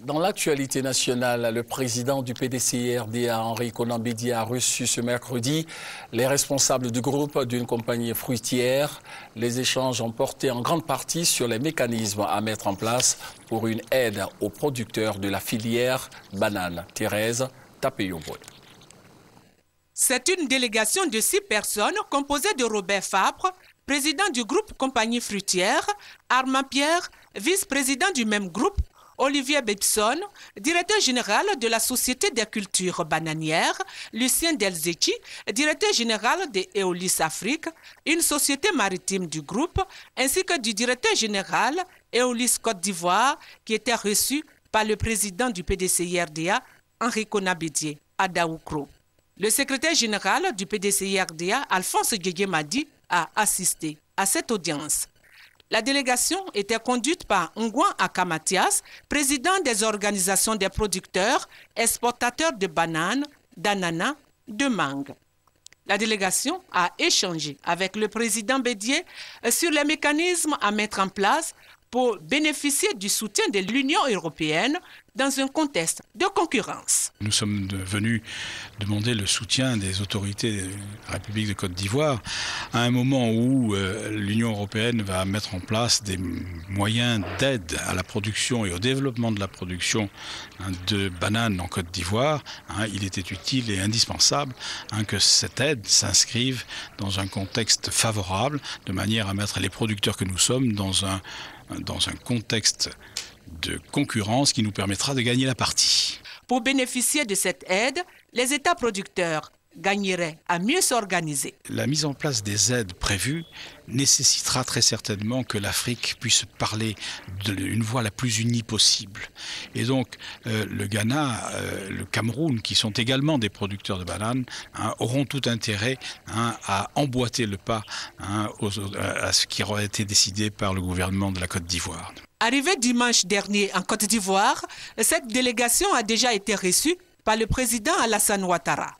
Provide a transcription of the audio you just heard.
Dans l'actualité nationale, le président du PDCI-RDA, Henri Konan Bédié, a reçu ce mercredi les responsables du groupe d'une compagnie fruitière. Les échanges ont porté en grande partie sur les mécanismes à mettre en place pour une aide aux producteurs de la filière banane. Thérèse Tapeyoboy. C'est une délégation de 6 personnes composée de Robert Fabre, président du groupe Compagnie fruitière, Armand Pierre, vice-président du même groupe, Olivier Bebson, directeur général de la Société des cultures bananières, Lucien Delzechi, directeur général de Eolis Afrique, une société maritime du groupe, ainsi que du directeur général Eolis Côte d'Ivoire, qui était reçu par le président du PDCI-RDA, Henri Konan Bédié, à Daoukro. Le secrétaire général du PDCI-RDA, Alphonse Guégué Madi, a assisté à cette audience. La délégation était conduite par Ngouan Akamatias, président des organisations des producteurs, exportateurs de bananes, d'ananas, de mangue. La délégation a échangé avec le président Bédié sur les mécanismes à mettre en place pour bénéficier du soutien de l'Union européenne dans un contexte de concurrence. Nous sommes venus demander le soutien des autorités de la République de Côte d'Ivoire à un moment où l'Union européenne va mettre en place des moyens d'aide à la production et au développement de la production de bananes en Côte d'Ivoire. Il était utile et indispensable que cette aide s'inscrive dans un contexte favorable, de manière à mettre les producteurs que nous sommes dans un contexte de concurrence qui nous permettra de gagner la partie. Pour bénéficier de cette aide, les États producteurs gagneraient à mieux s'organiser. La mise en place des aides prévues nécessitera très certainement que l'Afrique puisse parler d'une voix la plus unie possible. Et donc, le Ghana, le Cameroun, qui sont également des producteurs de bananes, auront tout intérêt à emboîter le pas à ce qui aura été décidé par le gouvernement de la Côte d'Ivoire. Arrivée dimanche dernier en Côte d'Ivoire, cette délégation a déjà été reçue par le président Alassane Ouattara.